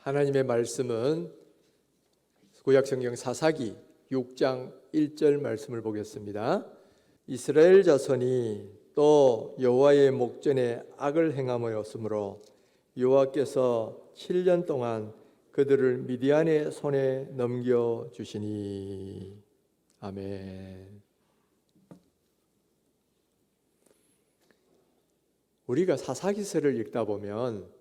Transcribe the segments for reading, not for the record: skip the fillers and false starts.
하나님의 말씀은 구약성경 사사기 6장 1절 말씀을 보겠습니다. 이스라엘 자손이 또 여호와의 목전에 악을 행함이었으므로 여호와께서 7년 동안 그들을 미디안의 손에 넘겨주시니. 아멘. 우리가 사사기서를 읽다 보면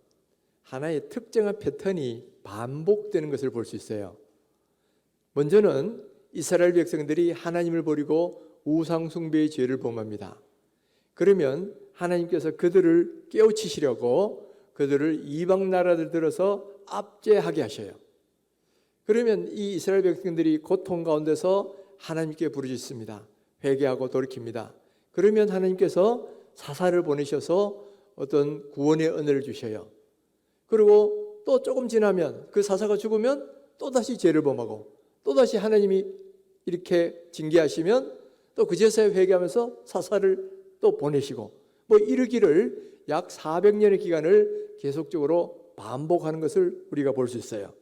하나의 특정한 패턴이 반복되는 것을 볼 수 있어요. 먼저는 이스라엘 백성들이 하나님을 버리고 우상 숭배의 죄를 범합니다. 그러면 하나님께서 그들을 깨우치시려고 그들을 이방 나라들 들어서 압제하게 하셔요. 그러면 이 이스라엘 백성들이 고통 가운데서 하나님께 부르짖습니다. 회개하고 돌이킵니다. 그러면 하나님께서 사사를 보내셔서 어떤 구원의 은혜를 주셔요. 그리고 또 조금 지나면 그 사사가 죽으면 또다시 죄를 범하고 또다시 하나님이 이렇게 징계하시면 또 그제서야 회개하면서 사사를 또 보내시고 뭐 이르기를 약 400년의 기간을 계속적으로 반복하는 것을 우리가 볼 수 있어요.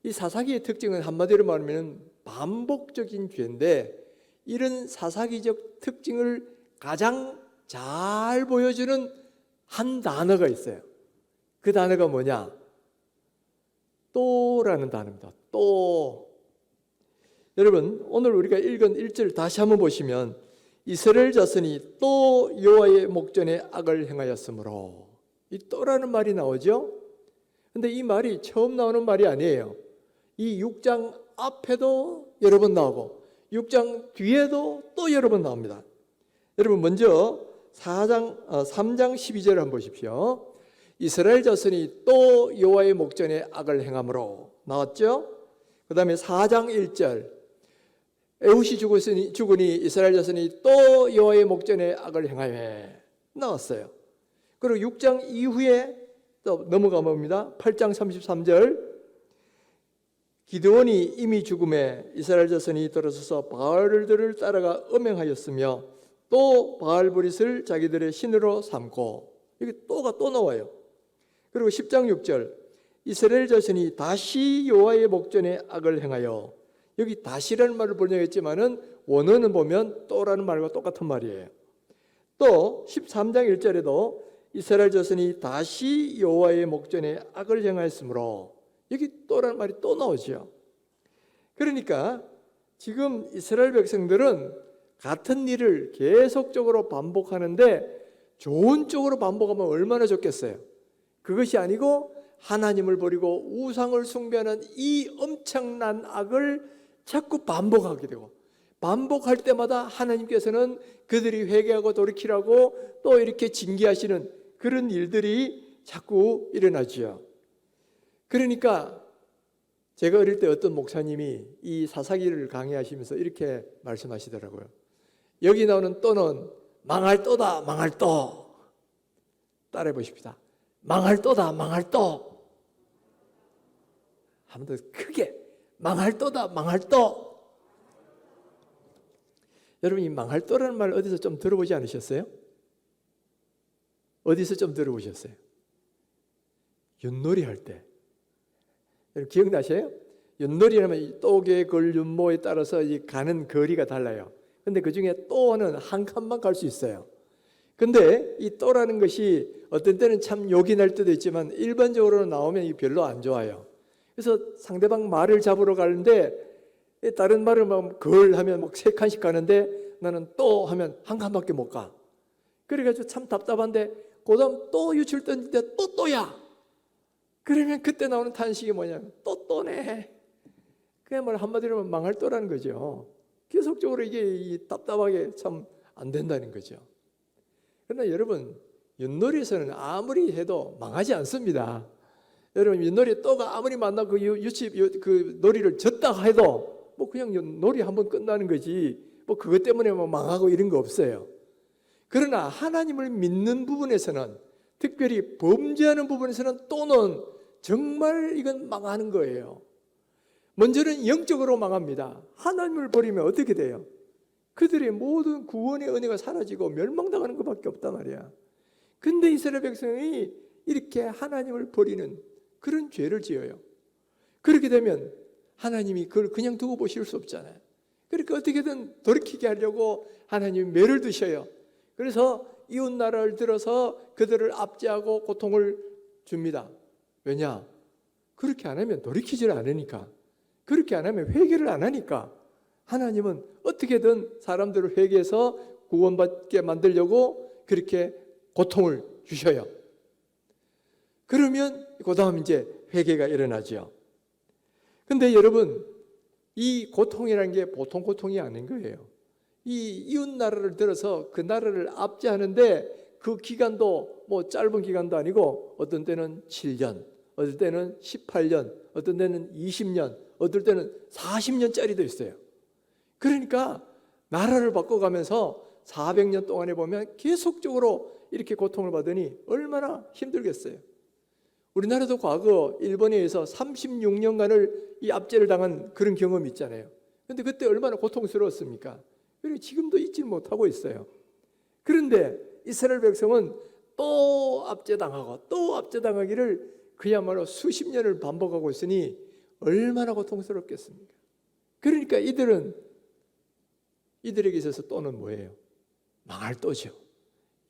이 사사기의 특징은 한마디로 말하면 반복적인 죄인데, 이런 사사기적 특징을 가장 잘 보여주는 한 단어가 있어요. 그 단어가 뭐냐? 또라는 단어입니다. 또. 여러분, 오늘 우리가 읽은 1절 다시 한번 보시면 이스라엘 자손이 또 여호와의 목전에 악을 행하였으므로, 이 또라는 말이 나오죠. 근데 이 말이 처음 나오는 말이 아니에요. 이 6장 앞에도 여러 번 나오고 6장 뒤에도 또 여러 번 나옵니다. 여러분, 먼저 3장 12절을 한번 보십시오. 이스라엘 자손이 또 여호와의 목전에 악을 행함으로 나왔죠. 그 다음에 4장 1절 에훗이 죽으니 이스라엘 자손이 또 여호와의 목전에 악을 행하여 나왔어요. 그리고 6장 이후에 또 넘어가 봅니다. 8장 33절 기드온이 이미 죽음에 이스라엘 자손이 들어서서 바알들을 따라가 음행하였으며 또 바알브릿을 자기들의 신으로 삼고, 여기 또가 또 나와요. 그리고 10장 6절 이스라엘 자손이 다시 여호와의 목전에 악을 행하여, 여기 다시라는 말을 번역했지만은 원어는 보면 또라는 말과 똑같은 말이에요. 또 13장 1절에도 이스라엘 자손이 다시 여호와의 목전에 악을 행하였으므로, 여기 또라는 말이 또 나오죠. 그러니까 지금 이스라엘 백성들은 같은 일을 계속적으로 반복하는데 좋은 쪽으로 반복하면 얼마나 좋겠어요. 그것이 아니고 하나님을 버리고 우상을 숭배하는 이 엄청난 악을 자꾸 반복하게 되고, 반복할 때마다 하나님께서는 그들이 회개하고 돌이키라고 또 이렇게 징계하시는 그런 일들이 자꾸 일어나지요. 그러니까 제가 어릴 때 어떤 목사님이 이 사사기를 강의하시면서 이렇게 말씀하시더라고요. 여기 나오는 또는 망할 또다, 망할 또. 따라해 보십시다. 망할 또다, 망할 또. 한 번 더 크게. 망할 또다, 망할 또. 여러분, 이 망할 또라는 말 어디서 좀 들어보지 않으셨어요? 어디서 좀 들어보셨어요? 윷놀이 할 때. 여러분, 기억나세요? 윷놀이 하면 이 똑의 걸 윷모에 따라서 이 가는 거리가 달라요. 근데 그 중에 또는 한 칸만 갈 수 있어요. 근데 이 또라는 것이 어떤 때는 참 욕이 날 때도 있지만 일반적으로 나오면 이 별로 안 좋아요. 그래서 상대방 말을 잡으러 가는데 다른 말을 막 걸 하면 막 3칸씩 가는데 나는 또 하면 한 칸밖에 못 가. 그래가지고 참 답답한데 그다음 또 유출 던질 때 또 또야. 그러면 그때 나오는 탄식이 뭐냐면 또네. 그야말로 한마디로 하면 망할 또라는 거죠. 계속적으로 이게 답답하게 참 안 된다는 거죠. 그러나 여러분, 윷놀이에서는 아무리 해도 망하지 않습니다. 여러분, 윷놀이 또가 아무리 만나고 그 놀이를 졌다 해도 뭐 그냥 놀이 한번 끝나는 거지 뭐 그것 때문에 뭐 망하고 이런 거 없어요. 그러나 하나님을 믿는 부분에서는, 특별히 범죄하는 부분에서는 또는 정말 이건 망하는 거예요. 먼저는 영적으로 망합니다. 하나님을 버리면 어떻게 돼요? 그들의 모든 구원의 은혜가 사라지고 멸망당하는 것밖에 없단 말이야. 근데 이스라엘 백성이 이렇게 하나님을 버리는 그런 죄를 지어요. 그렇게 되면 하나님이 그걸 그냥 두고 보실 수 없잖아요. 그러니까 어떻게든 돌이키게 하려고 하나님이 매를 드셔요. 그래서 이웃 나라를 들어서 그들을 압제하고 고통을 줍니다. 왜냐? 그렇게 안 하면 돌이키지를 않으니까. 그렇게 안 하면 회개를 안 하니까. 하나님은 어떻게든 사람들을 회개해서 구원받게 만들려고 그렇게 고통을 주셔요. 그러면 그 다음 이제 회개가 일어나죠. 근데 여러분, 이 고통이라는 게 보통 고통이 아닌 거예요. 이 이웃 나라를 들어서 그 나라를 압제하는데 그 기간도 뭐 짧은 기간도 아니고 어떤 때는 7년, 어떤 때는 18년, 어떤 때는 20년, 어떨 때는 40년짜리도 있어요. 그러니까 나라를 바꿔가면서 400년 동안에 보면 계속적으로 이렇게 고통을 받으니 얼마나 힘들겠어요. 우리나라도 과거 일본에 의해서 36년간을 이 압제를 당한 그런 경험이 있잖아요. 그런데 그때 얼마나 고통스러웠습니까? 그리고 지금도 잊지 못하고 있어요. 그런데 이스라엘 백성은 또 압제당하고 또 압제당하기를 그야말로 수십 년을 반복하고 있으니 얼마나 고통스럽겠습니까? 그러니까 이들에게 있어서 또는 뭐예요? 망할 또죠.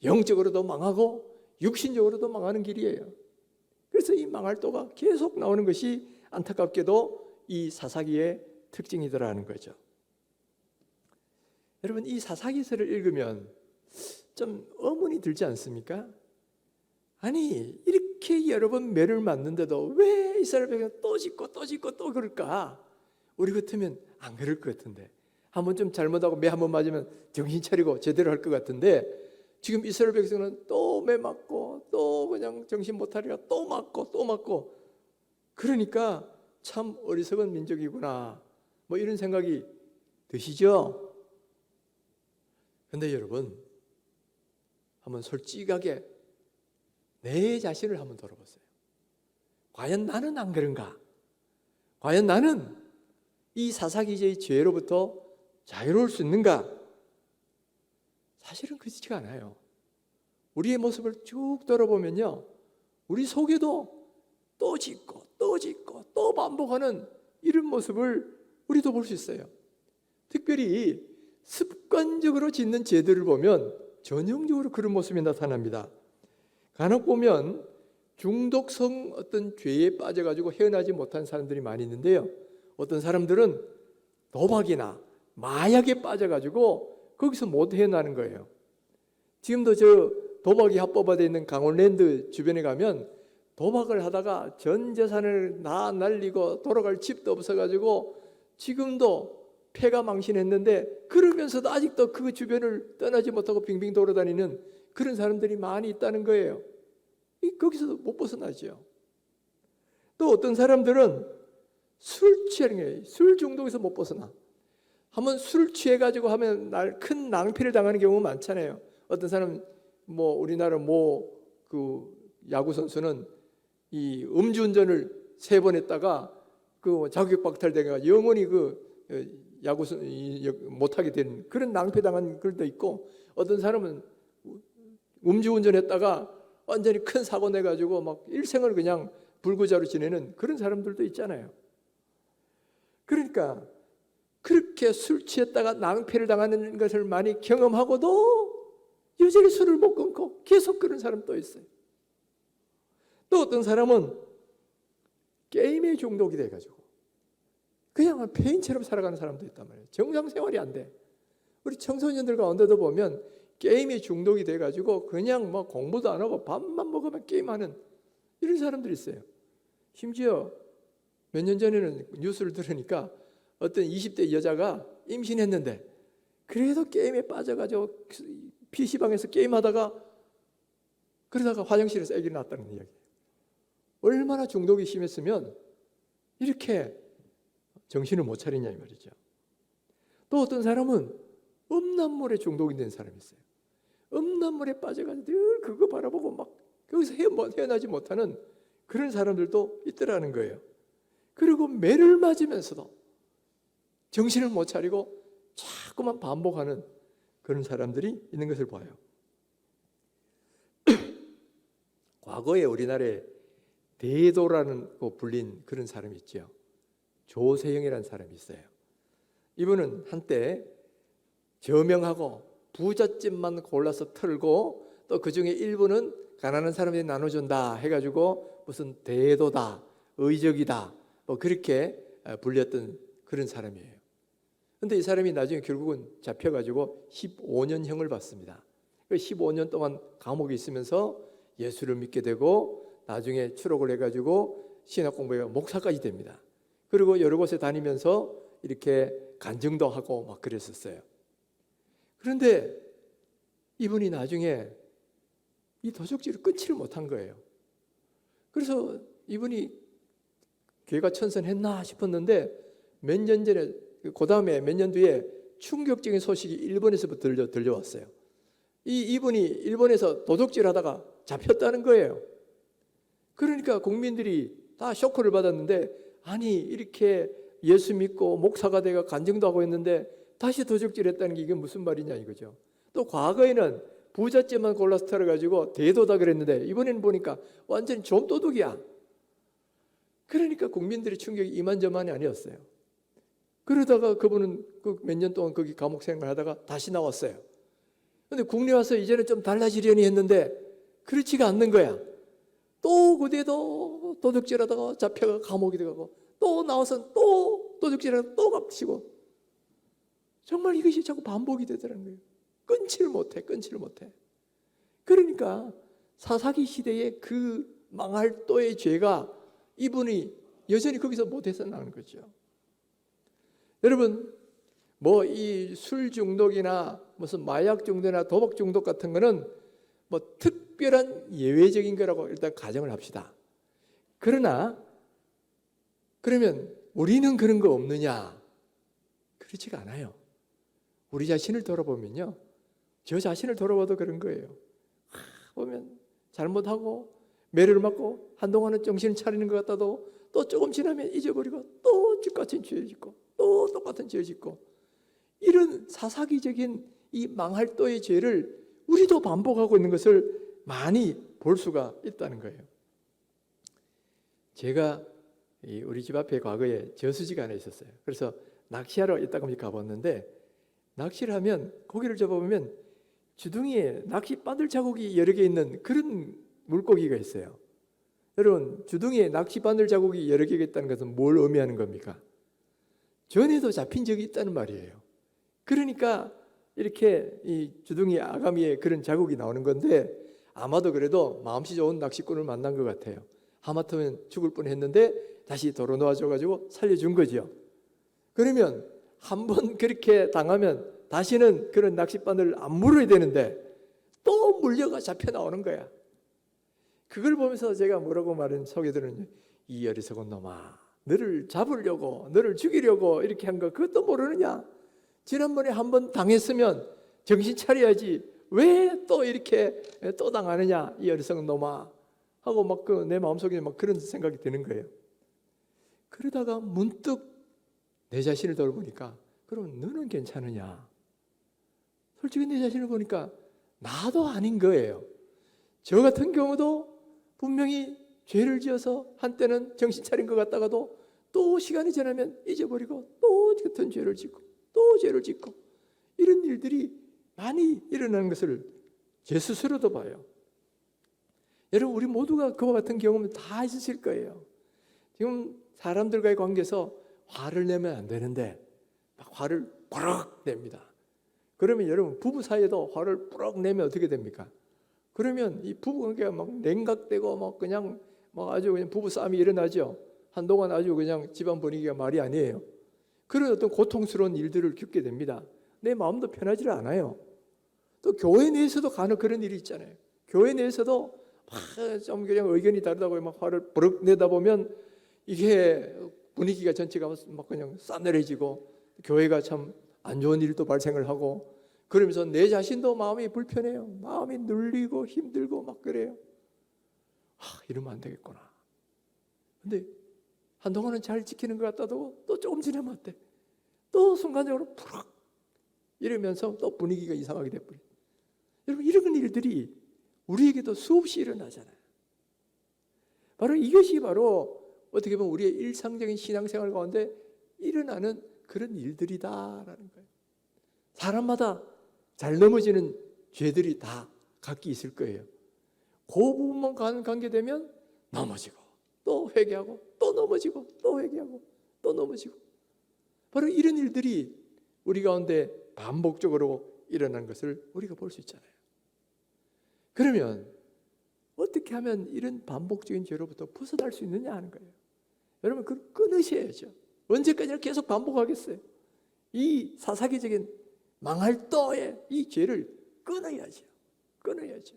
영적으로도 망하고 육신적으로도 망하는 길이에요. 그래서 이 망할 또가 계속 나오는 것이 안타깝게도 이 사사기의 특징이더라는 거죠. 여러분, 이 사사기서를 읽으면 좀 의문이 들지 않습니까? 아니, 이렇게 여러 번 매를 맞는데도 왜 이스라엘 백성은 또 짓고 또 짓고 또 그럴까? 우리 같으면 안 그럴 것 같은데, 한번 좀 잘못하고 매 한 번 맞으면 정신 차리고 제대로 할 것 같은데, 지금 이스라엘 백성은 또 매 맞고 또 그냥 정신 못 차리고 또 맞고 또 맞고, 그러니까 참 어리석은 민족이구나, 뭐 이런 생각이 드시죠? 근데 여러분, 한번 솔직하게 내 자신을 한번 돌아보세요. 과연 나는 안 그런가? 과연 나는 이 사사기제의 죄로부터 자유로울 수 있는가? 사실은 그렇지가 않아요. 우리의 모습을 쭉 돌아보면요, 우리 속에도 또 짓고 또 짓고 또 반복하는 이런 모습을 우리도 볼 수 있어요. 특별히 습관적으로 짓는 죄들을 보면 전형적으로 그런 모습이 나타납니다. 간혹 보면 중독성 어떤 죄에 빠져가지고 헤어나지 못한 사람들이 많이 있는데요, 어떤 사람들은 도박이나 마약에 빠져가지고 거기서 못 헤어나는 거예요. 지금도 저 도박이 합법화되어 있는 강원랜드 주변에 가면 도박을 하다가 전 재산을 다 날리고 돌아갈 집도 없어가지고 지금도 폐가 망신했는데, 그러면서도 아직도 그 주변을 떠나지 못하고 빙빙 돌아다니는 그런 사람들이 많이 있다는 거예요. 거기서도 못 벗어나죠. 또 어떤 사람들은 술 취하는 거예요. 술 중독에서 못 벗어나. 한번 술 취해가지고 하면 큰 낭패를 당하는 경우가 많잖아요. 어떤 사람, 뭐 우리나라 그 야구 선수는 이 음주운전을 3번 했다가 그 자격 박탈돼가 영원히 그 야구 못하게 된 그런 낭패 당한 글도 있고, 어떤 사람은 음주운전했다가 완전히 큰 사고 내가지고 막 일생을 그냥 불구자로 지내는 그런 사람들도 있잖아요. 그러니까 그렇게 술 취했다가 낭패를 당하는 것을 많이 경험하고도 여전히 술을 못 끊고 계속 그런 사람 또 있어요. 또 어떤 사람은 게임에 중독이 돼가지고 그냥 폐인처럼 살아가는 사람도 있단 말이에요. 정상 생활이 안 돼. 우리 청소년들 가운데도 보면 게임에 중독이 돼가지고 그냥 뭐 공부도 안 하고 밥만 먹으면 게임하는 이런 사람들이 있어요. 심지어 몇 년 전에는 뉴스를 들으니까 어떤 20대 여자가 임신했는데 그래도 게임에 빠져가지고 PC방에서 게임하다가 그러다가 화장실에서 아기를 낳았다는 이야기예요. 얼마나 중독이 심했으면 이렇게 정신을 못 차리냐 이 말이죠. 또 어떤 사람은 음란물에 중독이 된 사람이 있어요. 음란물에 빠져가지고 늘 그거 바라보고 막 거기서 헤어나지 못하는 그런 사람들도 있더라는 거예요. 그리고 매를 맞으면서도 정신을 못 차리고 자꾸만 반복하는 그런 사람들이 있는 것을 봐요. 과거에 우리나라에 대도라는 거 불린 그런 사람이 있죠. 조세형이라는 사람이 있어요. 이분은 한때 저명하고 부잣집만 골라서 털고 또 그중에 일부는 가난한 사람들이 나눠준다 해가지고 무슨 대도다, 의적이다 뭐 그렇게 불렸던 그런 사람이에요. 근데 이 사람이 나중에 결국은 잡혀가지고 15년형을 받습니다. 15년 동안 감옥에 있으면서 예수를 믿게 되고 나중에 추록을 해가지고 신학 공부해 목사까지 됩니다. 그리고 여러 곳에 다니면서 이렇게 간증도 하고 막 그랬었어요. 그런데 이분이 나중에 이 도적질을 끊지를 못한 거예요. 그래서 이분이 괴가 천선했나 싶었는데 몇 년 전에, 그 다음에 몇 년 뒤에 충격적인 소식이 일본에서부터 들려왔어요. 이분이 일본에서 도둑질하다가 잡혔다는 거예요. 그러니까 국민들이 다 쇼크를 받았는데, 아니 이렇게 예수 믿고 목사가 되고 간증도 하고 있는데 다시 도둑질했다는 게 이게 무슨 말이냐 이거죠. 또 과거에는 부잣집만 골라서 털어가지고 대도다 그랬는데 이번에는 보니까 완전히 좀도둑이야. 그러니까 국민들의 충격이 이만저만이 아니었어요. 그러다가 그분은 몇 년 동안 거기 감옥 생활하다가 다시 나왔어요. 근데 국내 와서 이제는 좀 달라지려니 했는데 그렇지가 않는 거야. 또 그때도 도둑질하다가 잡혀가 감옥이 들어가고 또 나와서 또 도둑질하다가 또 갚치고, 정말 이것이 자꾸 반복이 되더라는 거예요. 끊지를 못해. 그러니까 사사기 시대의 그 망할 또의 죄가 이분이 여전히 거기서 못해서 나는 거죠. 여러분, 뭐 이 술 중독이나 무슨 마약 중독이나 도박 중독 같은 거는 뭐 특별한 예외적인 거라고 일단 가정을 합시다. 그러나 그러면 우리는 그런 거 없느냐? 그렇지가 않아요. 우리 자신을 돌아보면요, 저 자신을 돌아봐도 그런 거예요. 보면 잘못하고 매를 맞고 한동안은 정신을 차리는 것 같아도 또 조금 지나면 잊어버리고 또 똑같은 죄를 짓고 또 똑같은 죄를 짓고, 이런 사사기적인 이 망할 또의 죄를 우리도 반복하고 있는 것을 많이 볼 수가 있다는 거예요. 제가 우리 집 앞에 과거에 저수지가 하나 있었어요. 그래서 낚시하러 이따가 가봤는데, 낚시를 하면 고기를 잡아보면 주둥이에 낚시 바늘 자국이 여러 개 있는 그런 물고기가 있어요. 여러분, 주둥이에 낚시 바늘 자국이 여러 개가 있다는 것은 뭘 의미하는 겁니까? 전에도 잡힌 적이 있다는 말이에요. 그러니까 이렇게 이 주둥이 아가미에 그런 자국이 나오는 건데, 아마도 그래도 마음씨 좋은 낚시꾼을 만난 것 같아요. 하마터면 죽을 뻔했는데 다시 도로 놓아줘가지고 살려준 거죠. 그러면 한번 그렇게 당하면 다시는 그런 낚싯바늘을 안 물어야 되는데 또 물려가 잡혀 나오는 거야. 그걸 보면서 제가 뭐라고 말은 속에 드는, 이 어리석은 놈아, 너를 잡으려고, 너를 죽이려고 이렇게 한 거 그것도 모르느냐? 지난번에 한번 당했으면 정신 차려야지 왜 또 이렇게 또 당하느냐, 이 어리석은 놈아 하고 막 내 마음속에 막 그런 생각이 드는 거예요. 그러다가 문득 내 자신을 돌아보니까, 그럼 너는 괜찮으냐? 솔직히 내 자신을 보니까 나도 아닌 거예요. 저 같은 경우도 분명히 죄를 지어서 한때는 정신 차린 것 같다가도 또 시간이 지나면 잊어버리고 또 같은 죄를 짓고 또 죄를 짓고, 이런 일들이 많이 일어나는 것을 제 스스로도 봐요. 여러분, 우리 모두가 그와 같은 경험은 다 있으실 거예요. 지금 사람들과의 관계에서 화를 내면 안 되는데 막 화를 버럭 냅니다. 그러면 여러분, 부부 사이에도 화를 버럭 내면 어떻게 됩니까? 그러면 이 부부 관계가 막 냉각되고 막 그냥 막 아주 그냥 부부 싸움이 일어나죠. 한동안 아주 그냥 집안 분위기가 말이 아니에요. 그런 어떤 고통스러운 일들을 겪게 됩니다. 내 마음도 편하지 않아요. 또 교회 내에서도 간혹 그런 일이 있잖아요. 교회 내에서도 막 좀 그냥 의견이 다르다고 막 화를 버럭 내다 보면 이게 분위기가 전체가 막 그냥 싸늘해지고 교회가 참 안 좋은 일도 발생을 하고, 그러면서 내 자신도 마음이 불편해요. 마음이 눌리고 힘들고 막 그래요. 이러면 안 되겠구나. 근데 한동안은 잘 지키는 것 같다도 또 조금 지나면 어때? 또 순간적으로 푸럭 이러면서 또 분위기가 이상하게 돼버려요. 여러분, 이런 일들이 우리에게도 수없이 일어나잖아요. 바로 이것이 바로 어떻게 보면 우리의 일상적인 신앙생활 가운데 일어나는 그런 일들이다라는 거예요. 사람마다 잘 넘어지는 죄들이 다 각기 있을 거예요. 그 부분만 관계되면 넘어지고 또 회개하고 또 넘어지고 또 회개하고 또 넘어지고, 바로 이런 일들이 우리 가운데 반복적으로 일어나는 것을 우리가 볼 수 있잖아요. 그러면 어떻게 하면 이런 반복적인 죄로부터 벗어날 수 있느냐 하는 거예요. 여러분, 그걸 끊으셔야죠. 언제까지나 계속 반복하겠어요? 이 사사기적인 망할 또의 이 죄를 끊어야죠. 끊어야죠.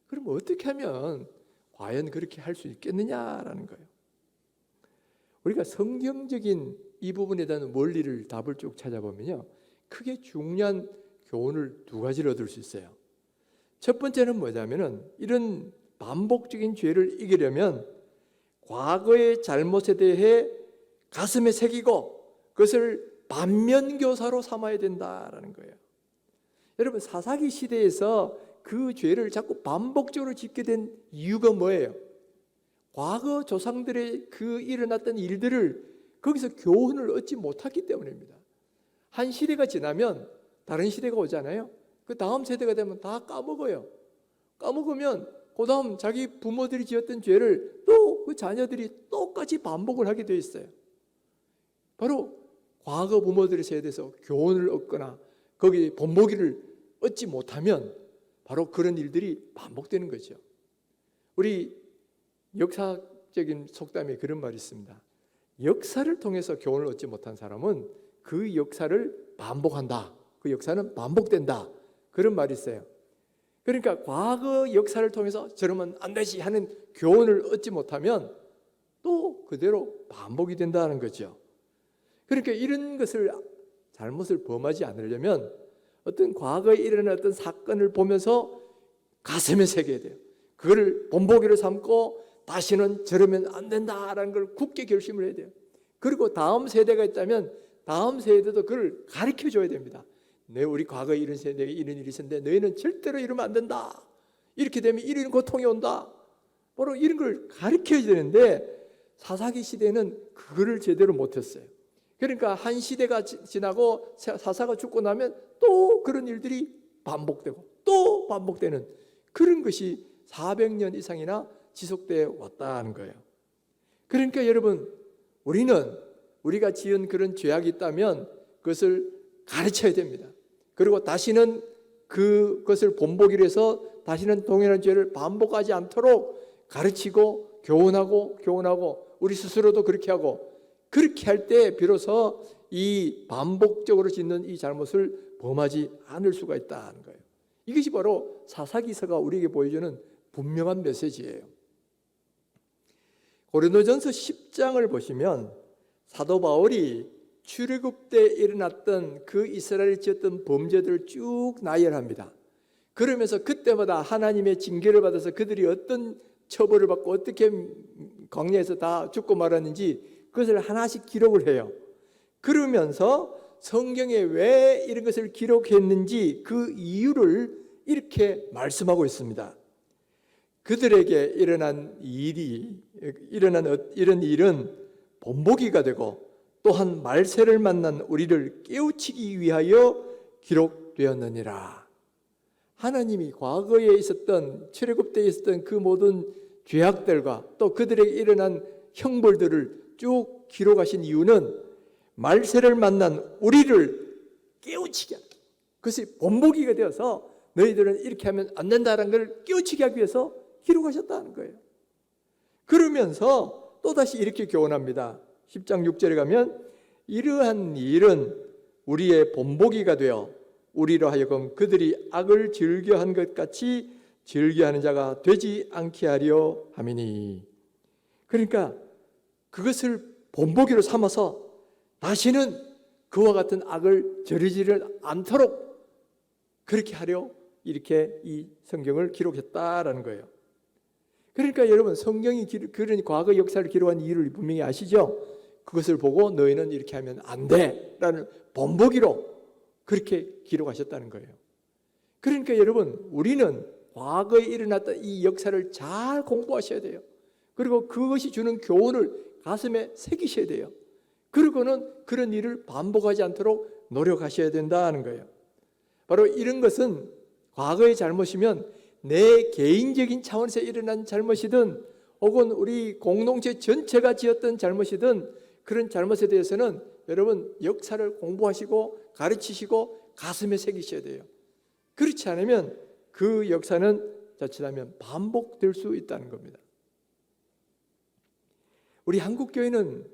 그럼 어떻게 하면 과연 그렇게 할 수 있겠느냐라는 거예요. 우리가 성경적인 이 부분에 대한 원리를, 답을 쭉 찾아보면요, 크게 중요한 교훈을 두 가지를 얻을 수 있어요. 첫 번째는 뭐냐면은, 이런 반복적인 죄를 이기려면 과거의 잘못에 대해 가슴에 새기고 그것을 반면교사로 삼아야 된다라는 거예요. 여러분, 사사기 시대에서 그 죄를 자꾸 반복적으로 짓게 된 이유가 뭐예요? 과거 조상들의 그 일어났던 일들을 거기서 교훈을 얻지 못했기 때문입니다. 한 시대가 지나면 다른 시대가 오잖아요. 그 다음 세대가 되면 다 까먹어요. 까먹으면 그 다음 자기 부모들이 지었던 죄를 또 그 자녀들이 똑같이 반복을 하게 돼 있어요. 바로 과거 부모들의 세대에서 교훈을 얻거나 거기에 본보기를 얻지 못하면 바로 그런 일들이 반복되는 거죠. 우리 역사적인 속담에 그런 말이 있습니다. 역사를 통해서 교훈을 얻지 못한 사람은 그 역사를 반복한다. 그 역사는 반복된다. 그런 말이 있어요. 그러니까 과거 역사를 통해서 저러면 안 되지 하는 교훈을 얻지 못하면 또 그대로 반복이 된다는 거죠. 그러니까 이런 것을, 잘못을 범하지 않으려면 어떤 과거에 일어난 어떤 사건을 보면서 가슴에 새겨야 돼요. 그걸 본보기로 삼고 다시는 저러면 안 된다라는 걸 굳게 결심을 해야 돼요. 그리고 다음 세대가 있다면 다음 세대도 그걸 가르쳐 줘야 됩니다. 우리 과거에 이런 세대에 이런 일이 있었는데 너희는 절대로 이러면 안 된다. 이렇게 되면 이런 고통이 온다. 바로 이런 걸 가르쳐야 되는데 사사기 시대는 그거를 제대로 못했어요. 그러니까 한 시대가 지나고 사사가 죽고 나면 또 그런 일들이 반복되고 또 반복되는 그런 것이 400년 이상이나 지속되어 왔다는 거예요. 그러니까 여러분, 우리가 지은 그런 죄악이 있다면 그것을 가르쳐야 됩니다. 그리고 다시는 그것을 본보기로 해서 다시는 동일한 죄를 반복하지 않도록 가르치고 교훈하고 우리 스스로도 그렇게 하고, 그렇게 할 때 비로소 이 반복적으로 짓는 이 잘못을 범하지 않을 수가 있다는 거예요. 이것이 바로 사사기서가 우리에게 보여주는 분명한 메시지예요. 고린도전서 10장을 보시면 사도 바울이 출애굽 때 일어났던 그 이스라엘이 지었던 범죄들을 쭉 나열합니다. 그러면서 그때마다 하나님의 징계를 받아서 그들이 어떤 처벌을 받고 어떻게 광야에서 다 죽고 말았는지 그것을 하나씩 기록을 해요. 그러면서 성경에 왜 이런 것을 기록했는지 그 이유를 이렇게 말씀하고 있습니다. 그들에게 일어난 이런 일은 본보기가 되고 또한 말세를 만난 우리를 깨우치기 위하여 기록되었느니라. 하나님이 과거에 있었던, 출애굽 때에 있었던 그 모든 죄악들과 또 그들에게 일어난 형벌들을 쭉 기록하신 이유는 말세를 만난 우리를 깨우치게 하는, 그것이 본보기가 되어서 너희들은 이렇게 하면 안 된다는 걸 깨우치게 하기 위해서 기록하셨다는 거예요. 그러면서 또다시 이렇게 교훈합니다. 10장 6절에 가면 이러한 일은 우리의 본보기가 되어 우리로 하여금 그들이 악을 즐겨한 것 같이 즐겨하는 자가 되지 않게 하려 함이니. 그러니까 그것을 본보기로 삼아서 다시는 그와 같은 악을 저지르지 않도록 그렇게 하려 이렇게 이 성경을 기록했다라는 거예요. 그러니까 여러분, 성경이 그런 과거 역사를 기록한 이유를 분명히 아시죠? 그것을 보고 너희는 이렇게 하면 안 돼 라는 본보기로 그렇게 기록하셨다는 거예요. 그러니까 여러분, 우리는 과거에 일어났던 이 역사를 잘 공부하셔야 돼요. 그리고 그것이 주는 교훈을 가슴에 새기셔야 돼요. 그리고는 그런 일을 반복하지 않도록 노력하셔야 된다는 거예요. 바로 이런 것은 과거의 잘못이면 내 개인적인 차원에서 일어난 잘못이든 혹은 우리 공동체 전체가 지었던 잘못이든 그런 잘못에 대해서는 여러분 역사를 공부하시고 가르치시고 가슴에 새기셔야 돼요. 그렇지 않으면 그 역사는 자칫하면 반복될 수 있다는 겁니다. 우리 한국교회는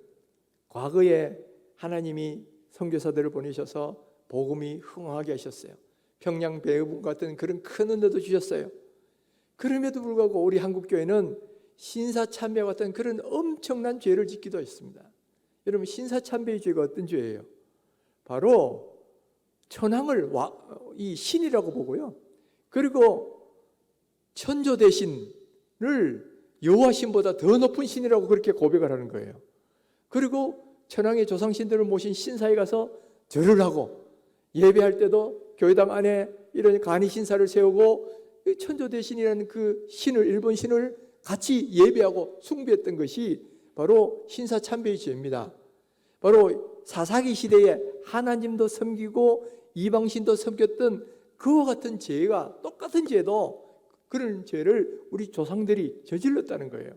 과거에 하나님이 선교사들을 보내셔서 복음이 흥황하게 하셨어요. 평양 배후분 같은 그런 큰 은혜도 주셨어요. 그럼에도 불구하고 우리 한국교회는 신사참배 같은 그런 엄청난 죄를 짓기도 했습니다. 여러분 신사참배의 죄가 어떤 죄예요? 바로 천황을 이 신이라고 보고요. 그리고 천조 대신을 여호와 신보다 더 높은 신이라고 그렇게 고백을 하는 거예요. 그리고 천황의 조상신들을 모신 신사에 가서 절을 하고 예배할 때도 교회당 안에 이런 간이 신사를 세우고 천조 대신이라는 그 신을 일본 신을 같이 예배하고 숭배했던 것이 바로 신사참배의 죄입니다. 바로 사사기 시대에 하나님도 섬기고 이방신도 섬겼던 그와 같은 죄가 똑같은 죄도 그런 죄를 우리 조상들이 저질렀다는 거예요.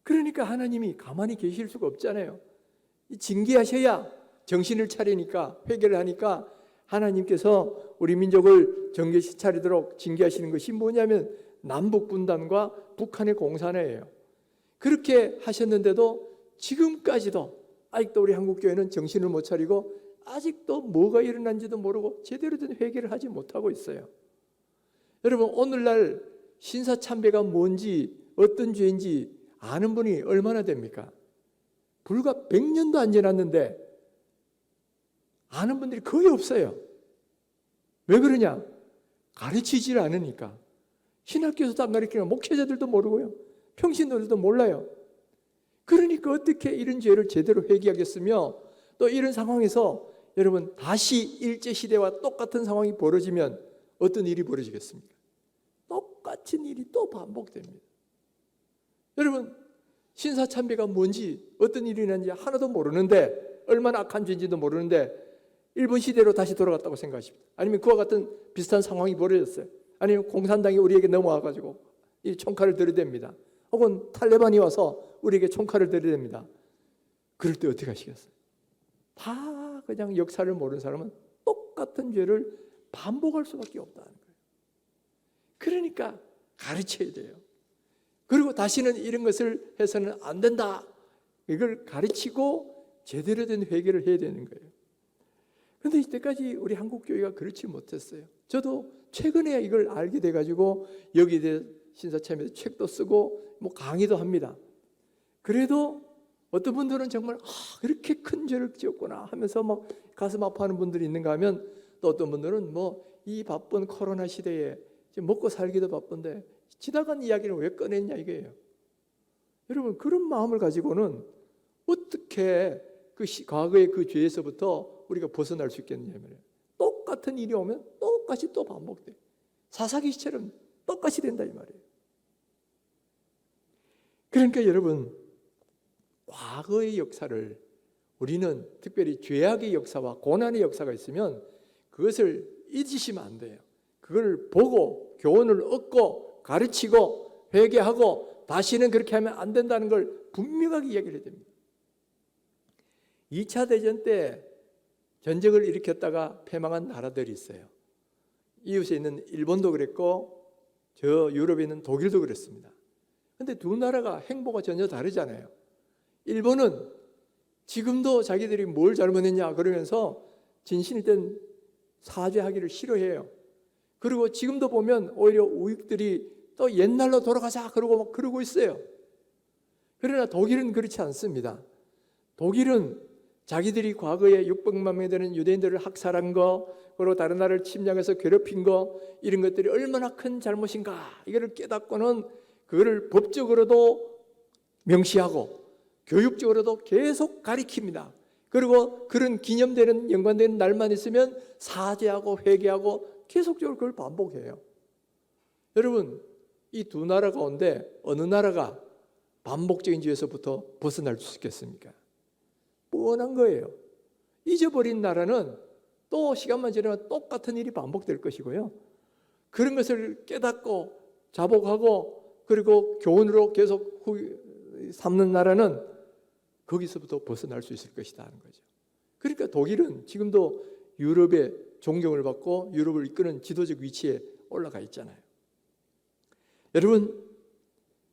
그러니까 하나님이 가만히 계실 수가 없잖아요. 징계하셔야 정신을 차리니까 회개를 하니까 하나님께서 우리 민족을 정신 차리도록 징계하시는 것이 뭐냐면 남북분단과 북한의 공산화예요. 그렇게 하셨는데도 지금까지도 아직도 우리 한국교회는 정신을 못 차리고 아직도 뭐가 일어난지도 모르고 제대로 된 회개를 하지 못하고 있어요. 여러분 오늘날 신사참배가 뭔지 어떤 죄인지 아는 분이 얼마나 됩니까? 불과 100년도 안 지났는데 아는 분들이 거의 없어요. 왜 그러냐? 가르치질 않으니까. 신학교에서도 안 가르치고 목회자들도 모르고요. 평신도들도 몰라요. 그러니까 어떻게 이런 죄를 제대로 회개하겠으며 또 이런 상황에서 여러분 다시 일제시대와 똑같은 상황이 벌어지면 어떤 일이 벌어지겠습니까? 똑같은 일이 또 반복됩니다. 여러분 신사참배가 뭔지 어떤 일이 있는지 하나도 모르는데 얼마나 악한 죄인지도 모르는데 일본 시대로 다시 돌아갔다고 생각하십니다. 아니면 그와 같은 비슷한 상황이 벌어졌어요. 아니면 공산당이 우리에게 넘어와가지고 이 총칼을 들이댑니다. 혹은 탈레반이 와서 우리에게 총칼을 들이댑니다. 그럴 때 어떻게 하시겠어요? 다 그냥 역사를 모르는 사람은 똑같은 죄를 반복할 수밖에 없다는 거예요. 그러니까 가르쳐야 돼요. 그리고 다시는 이런 것을 해서는 안 된다. 이걸 가르치고 제대로 된 회개를 해야 되는 거예요. 그런데 이때까지 우리 한국교회가 그렇지 못했어요. 저도 최근에 이걸 알게 돼가지고 여기에 대해 신사참배에서 책도 쓰고 뭐 강의도 합니다. 그래도 어떤 분들은 정말 그렇게 큰 죄를 지었구나 하면서 막 가슴 아파하는 분들이 있는가 하면 또 어떤 분들은 뭐 이 바쁜 코로나 시대에 지금 먹고 살기도 바쁜데 지나간 이야기를 왜 꺼냈냐 이거예요. 여러분 그런 마음을 가지고는 어떻게 그 과거의 그 죄에서부터 우리가 벗어날 수 있겠냐면 똑같은 일이 오면 똑같이 또 반복돼. 사사기 시처럼 똑같이 된다 이 말이에요. 그러니까 여러분 과거의 역사를 우리는 특별히 죄악의 역사와 고난의 역사가 있으면 그것을 잊으시면 안 돼요. 그걸 보고 교훈을 얻고 가르치고 회개하고 다시는 그렇게 하면 안 된다는 걸 분명하게 이야기를 해야 됩니다. 2차 대전 때 전쟁을 일으켰다가 패망한 나라들이 있어요. 이웃에 있는 일본도 그랬고 저 유럽에 있는 독일도 그랬습니다. 그런데 두 나라가 행보가 전혀 다르잖아요. 일본은 지금도 자기들이 뭘 잘못했냐 그러면서 진실이 된 사죄하기를 싫어해요. 그리고 지금도 보면 오히려 우익들이 또 옛날로 돌아가자 그러고 막 그러고 있어요. 그러나 독일은 그렇지 않습니다. 독일은 자기들이 과거에 600만 명이 되는 유대인들을 학살한 거, 그리고 다른 나라를 침략해서 괴롭힌 거, 이런 것들이 얼마나 큰 잘못인가 이거를 깨닫고는 그거를 법적으로도 명시하고 교육적으로도 계속 가리킵니다. 그리고 그런 기념되는 연관되는 날만 있으면 사죄하고 회개하고 계속적으로 그걸 반복해요. 여러분 이 두 나라 가운데 어느 나라가 반복적인 죄에서부터 벗어날 수 있겠습니까? 뻔한 거예요. 잊어버린 나라는 또 시간만 지나면 똑같은 일이 반복될 것이고요. 그런 것을 깨닫고 자복하고 그리고 교훈으로 계속 삼는 나라는 거기서부터 벗어날 수 있을 것이다 하는 거죠. 그러니까 독일은 지금도 유럽의 존경을 받고 유럽을 이끄는 지도적 위치에 올라가 있잖아요. 여러분,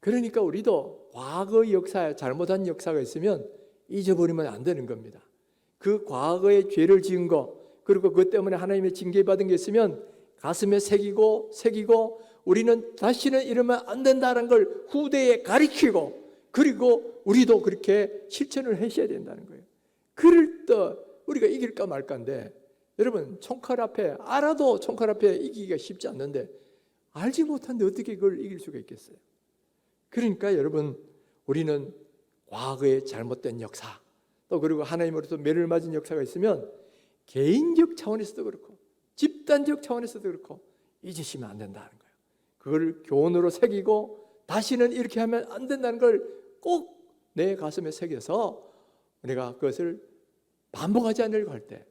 그러니까 우리도 과거의 역사에 잘못한 역사가 있으면 잊어버리면 안 되는 겁니다. 그 과거의 죄를 지은 거, 그리고 그것 때문에 하나님의 징계받은 게 있으면 가슴에 새기고 우리는 다시는 이러면 안 된다는 걸 후대에 가르치고, 그리고 우리도 그렇게 실천을 하셔야 된다는 거예요. 그럴 때 우리가 이길까 말까인데, 여러분, 총칼 앞에 알아도 총칼 앞에 이기기가 쉽지 않는데 알지 못한데 어떻게 그걸 이길 수가 있겠어요? 그러니까 여러분, 우리는 과거의 잘못된 역사, 또 그리고 하나님으로부터 매를 맞은 역사가 있으면 개인적 차원에서도 그렇고 집단적 차원에서도 그렇고 잊으시면 안 된다는 거예요. 그걸 교훈으로 새기고 다시는 이렇게 하면 안 된다는 걸 꼭 내 가슴에 새겨서 우리가 그것을 반복하지 않으려고 할 때,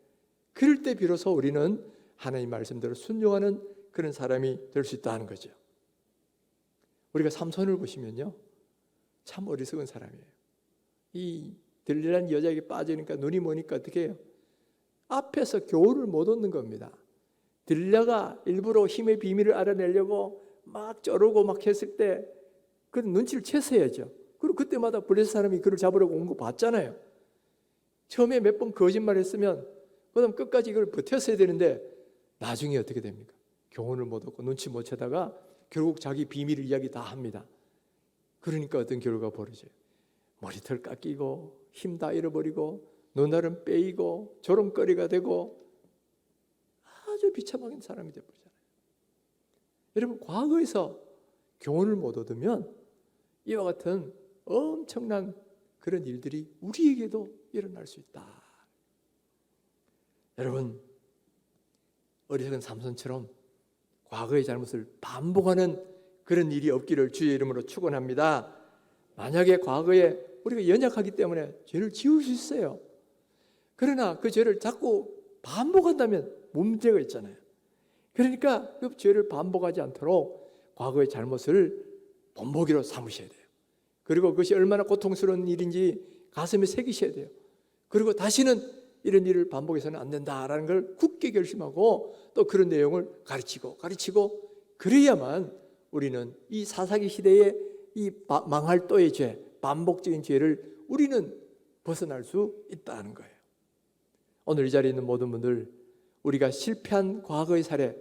그럴 때 비로소 우리는 하나님 말씀대로 순종하는 그런 사람이 될 수 있다는 거죠. 우리가 삼손을 보시면요, 참 어리석은 사람이에요. 이 들릴라는 여자에게 빠지니까 눈이 머니까 어떻게 해요? 앞에서 교훈을 못 얻는 겁니다. 들릴라가 일부러 힘의 비밀을 알아내려고 막 쩌르고 막 했을 때 그 눈치를 채서야죠. 그리고 그때마다 블레셋 사람이 그를 잡으려고 온 거 봤잖아요. 처음에 몇 번 거짓말 했으면 그다음 끝까지 이걸 버텼어야 되는데 나중에 어떻게 됩니까? 교훈을 못 얻고 눈치 못 채다가 결국 자기 비밀을 이야기 다 합니다. 그러니까 어떤 결과가 벌어져요. 머리털 깎이고 힘 다 잃어버리고 눈알은 빼이고 조롱거리가 되고 아주 비참한 사람이 되어버리잖아요. 여러분, 과거에서 교훈을 못 얻으면 이와 같은 엄청난 그런 일들이 우리에게도 일어날 수 있다. 여러분, 어리석은 삼손처럼 과거의 잘못을 반복하는 그런 일이 없기를 주의 이름으로 축원합니다. 만약에 과거에 우리가 연약하기 때문에 죄를 지을 수 있어요. 그러나 그 죄를 자꾸 반복한다면 문제가 있잖아요. 그러니까 그 죄를 반복하지 않도록 과거의 잘못을 본보기로 삼으셔야 돼요. 그리고 그것이 얼마나 고통스러운 일인지 가슴에 새기셔야 돼요. 그리고 다시는 이런 일을 반복해서는 안 된다라는 걸 굳게 결심하고 또 그런 내용을 가르치고 그래야만 우리는 이 사사기 시대의 이 망할 또의 죄, 반복적인 죄를 우리는 벗어날 수 있다는 거예요. 오늘 이 자리에 있는 모든 분들, 우리가 실패한 과거의 사례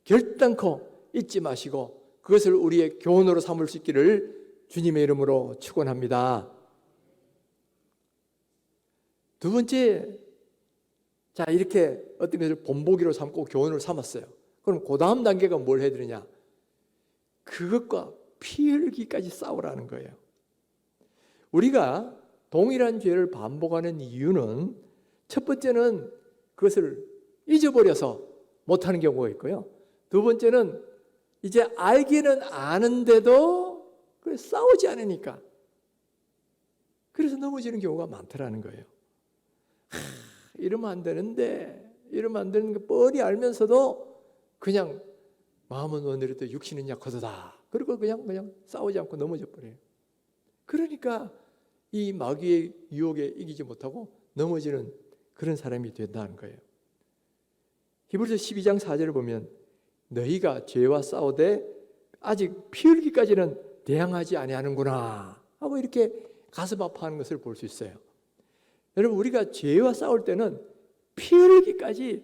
결단코 잊지 마시고 그것을 우리의 교훈으로 삼을 수 있기를 주님의 이름으로 축원합니다. 두 번째, 자, 이렇게 어떤 것을 본보기로 삼고 교훈을 삼았어요. 그럼 그 다음 단계가 뭘 해야 되느냐? 그것과 피 흘기까지 싸우라는 거예요. 우리가 동일한 죄를 반복하는 이유는 첫 번째는 그것을 잊어버려서 못하는 경우가 있고요. 두 번째는 이제 알기는 아는데도 싸우지 않으니까 그래서 넘어지는 경우가 많더라는 거예요. 이러면 안 되는데 거 뻔히 알면서도 그냥 마음은 원대로도 육신은 약하도다. 그리고 그냥 싸우지 않고 넘어져 버려요. 그러니까 이 마귀의 유혹에 이기지 못하고 넘어지는 그런 사람이 된다는 거예요. 히브리서 12장 4절을 보면 너희가 죄와 싸우되 아직 피 흘기까지는 대항하지 아니하는구나 하고 이렇게 가슴 아파하는 것을 볼 수 있어요. 여러분, 우리가 죄와 싸울 때는 피 흘기까지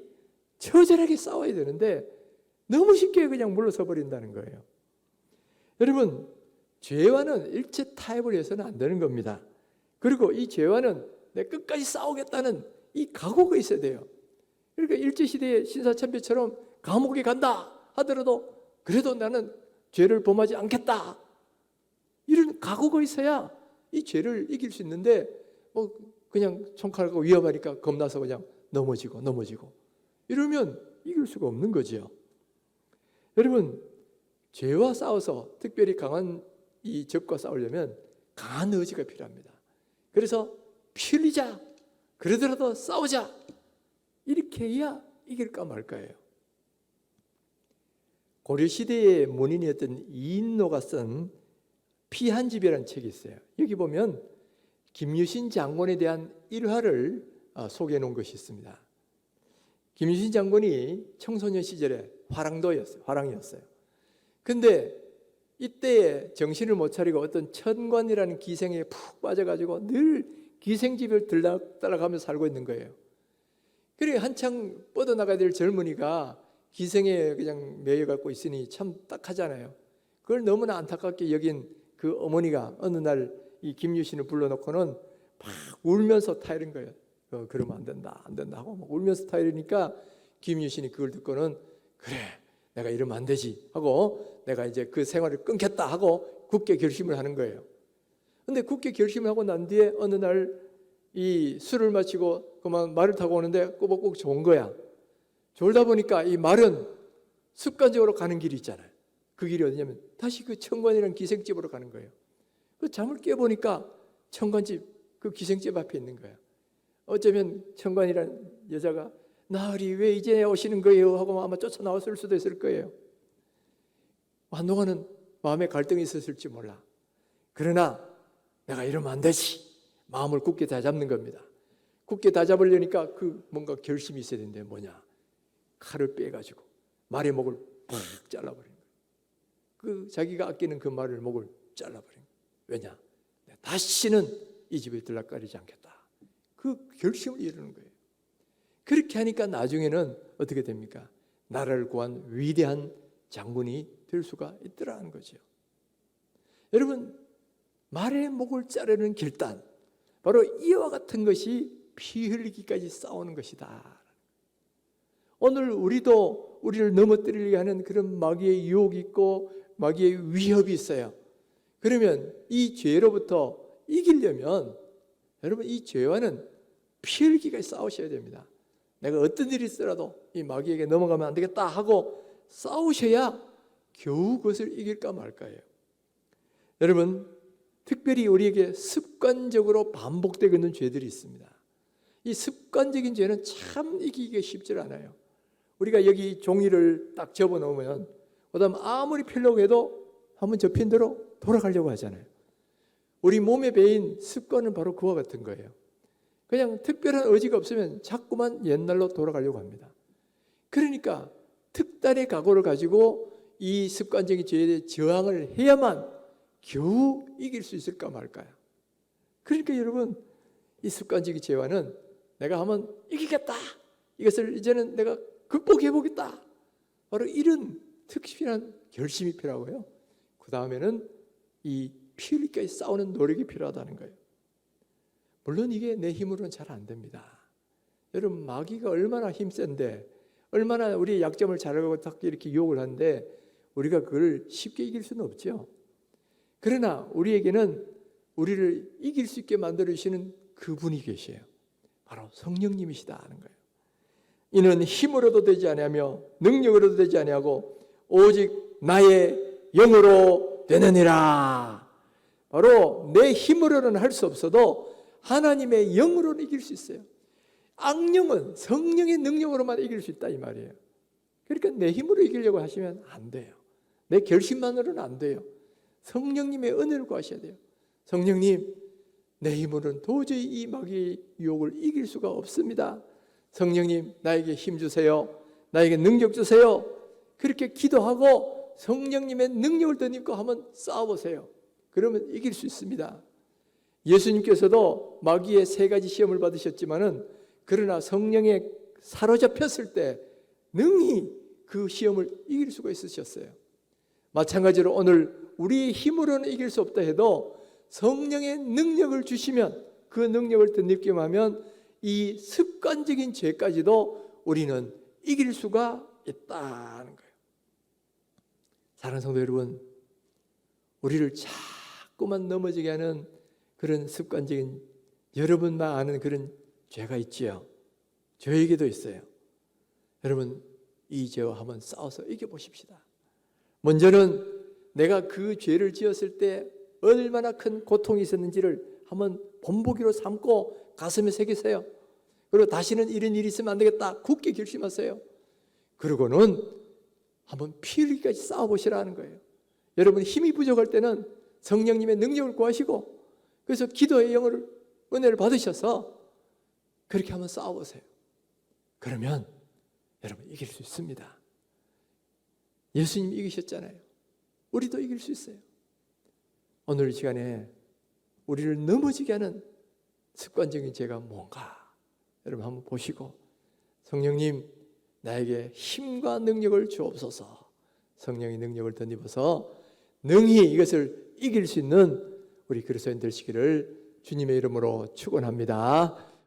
처절하게 싸워야 되는데 너무 쉽게 그냥 물러서 버린다는 거예요. 여러분, 죄와는 일체 타협을 해서는 안 되는 겁니다. 그리고 이 죄와는 내가 끝까지 싸우겠다는 이 각오가 있어야 돼요. 그러니까 일제시대의 신사참배처럼 감옥에 간다 하더라도 그래도 나는 죄를 범하지 않겠다, 이런 각오가 있어야 이 죄를 이길 수 있는데 그냥 총칼과 위험하니까 겁나서 그냥 넘어지고 이러면 이길 수가 없는 거죠. 여러분, 죄와 싸워서 특별히 강한 이 적과 싸우려면 강한 의지가 필요합니다. 그래서 피 흘리자, 그러더라도 싸우자, 이렇게 해야 이길까 말까예요. 고려시대의 문인이었던 이인노가 쓴 피한집이라는 책이 있어요. 여기 보면 김유신 장군에 대한 일화를 소개해 놓은 것이 있습니다. 김유신 장군이 청소년 시절에 화랑이었어요. 근데 이때에 정신을 못 차리고 어떤 천관이라는 기생에 푹 빠져가지고 늘 기생집을 들락달락하면서 살고 있는 거예요. 그래 한창 뻗어나가야 될 젊은이가 기생에 그냥 매여갖고 있으니 참 딱하잖아요. 그걸 너무나 안타깝게 여긴 그 어머니가 어느 날 이 김유신을 불러놓고는 막 울면서 타이른 거예요. 그러면 안 된다 하고 막 울면서 타이르니까 김유신이 그걸 듣고는 그래 내가 이러면 안 되지 하고 내가 이제 그 생활을 끊겠다 하고 굳게 결심을 하는 거예요. 근데 굳게 결심을 하고 난 뒤에 어느 날 이 술을 마시고 그만 말을 타고 오는데 꼬박꼬박 좋은 거야. 졸다 보니까 이 말은 습관적으로 가는 길이 있잖아요. 그 길이 어디냐면 다시 그 청관이라는 기생집으로 가는 거예요. 그 잠을 깨보니까 청관집 그 기생집 앞에 있는 거야. 어쩌면 청관이라는 여자가 나으리 왜 이제 오시는 거예요 하고 아마 쫓아나왔을 수도 있을 거예요. 한동안은 마음에 갈등이 있었을지 몰라. 그러나 내가 이러면 안 되지. 마음을 굳게 다잡는 겁니다. 굳게 다잡으려니까 그 뭔가 결심이 있어야 되는데 뭐냐. 칼을 빼가지고 말의 목을 팍 잘라버린 거예요. 그 자기가 아끼는 그 말의 목을 잘라버린 거예요. 왜냐? 다시는 이 집에 들락거리지 않겠다. 그 결심을 이루는 거예요. 그렇게 하니까 나중에는 어떻게 됩니까? 나라를 구한 위대한 장군이 될 수가 있더라는 거죠. 여러분, 말의 목을 자르는 결단, 바로 이와 같은 것이 피 흘리기까지 싸우는 것이다. 오늘 우리도 우리를 넘어뜨리려고 하는 그런 마귀의 유혹이 있고 마귀의 위협이 있어요. 그러면 이 죄로부터 이기려면 여러분 이 죄와는 피 흘리기까지 싸우셔야 됩니다. 내가 어떤 일이 있더라도 이 마귀에게 넘어가면 안 되겠다 하고 싸우셔야 겨우 그것을 이길까 말까예요. 여러분 특별히 우리에게 습관적으로 반복되고 있는 죄들이 있습니다. 이 습관적인 죄는 참 이기기가 쉽지 않아요. 우리가 여기 종이를 딱 접어놓으면 그다음 아무리 피려고 해도 한번 접힌 대로 돌아가려고 하잖아요. 우리 몸에 배인 습관은 바로 그와 같은 거예요. 그냥 특별한 의지가 없으면 자꾸만 옛날로 돌아가려고 합니다. 그러니까 특단의 각오를 가지고 이 습관적인 죄에 대해 저항을 해야만 겨우 이길 수 있을까 말까요? 그러니까 여러분 이 습관적인 죄와는 내가 한번 이기겠다. 이것을 이제는 내가 극복해 보겠다. 바로 이런 특별한 결심이 필요하고요. 그 다음에는 이 피 흘리기까지 싸우는 노력이 필요하다는 거예요. 물론 이게 내 힘으로는 잘 안 됩니다. 여러분 마귀가 얼마나 힘센데 얼마나 우리의 약점을 자르고 이렇게 유혹을 하는데 우리가 그걸 쉽게 이길 수는 없죠. 그러나 우리에게는 우리를 이길 수 있게 만들어주시는 그분이 계세요. 바로 성령님이시다 하는 거예요. 이는 힘으로도 되지 아니하며 능력으로도 되지 아니하고 오직 나의 영으로 되느니라. 바로 내 힘으로는 할 수 없어도 하나님의 영으로는 이길 수 있어요. 악령은 성령의 능력으로만 이길 수 있다 이 말이에요. 그러니까 내 힘으로 이기려고 하시면 안 돼요. 내 결심만으로는 안 돼요. 성령님의 은혜를 구하셔야 돼요. 성령님, 내 힘으로는 도저히 이 마귀의 유혹을 이길 수가 없습니다. 성령님, 나에게 힘 주세요. 나에게 능력 주세요. 그렇게 기도하고 성령님의 능력을 덧입고 한번 싸워보세요. 그러면 이길 수 있습니다. 예수님께서도 마귀의 3가지 시험을 받으셨지만은 그러나 성령에 사로잡혔을 때 능히 그 시험을 이길 수가 있으셨어요. 마찬가지로 오늘 우리의 힘으로는 이길 수 없다 해도 성령의 능력을 주시면 그 능력을 덧입기만 하면 이 습관적인 죄까지도 우리는 이길 수가 있다는 거예요. 사랑하는 성도 여러분, 우리를 자꾸만 넘어지게 하는 그런 습관적인 여러분만 아는 그런 죄가 있지요. 저에게도 있어요. 여러분 이 죄와 한번 싸워서 이겨보십시다. 먼저는 내가 그 죄를 지었을 때 얼마나 큰 고통이 있었는지를 한번 본보기로 삼고 가슴에 새기세요. 그리고 다시는 이런 일이 있으면 안 되겠다 굳게 결심하세요. 그러고는 한번 피 흘리기까지 싸워보시라는 거예요. 여러분 힘이 부족할 때는 성령님의 능력을 구하시고 그래서 기도의 영을 은혜를 받으셔서 그렇게 한번 싸워보세요. 그러면 여러분 이길 수 있습니다. 예수님 이기셨잖아요. 우리도 이길 수 있어요. 오늘 이 시간에 우리를 넘어지게 하는 습관적인 죄가 뭔가 여러분 한번 보시고 성령님 나에게 힘과 능력을 주옵소서. 성령의 능력을 덧입어서 능히 이것을 이길 수 있는 우리 그리스도인 되시기를 주님의 이름으로 축원합니다.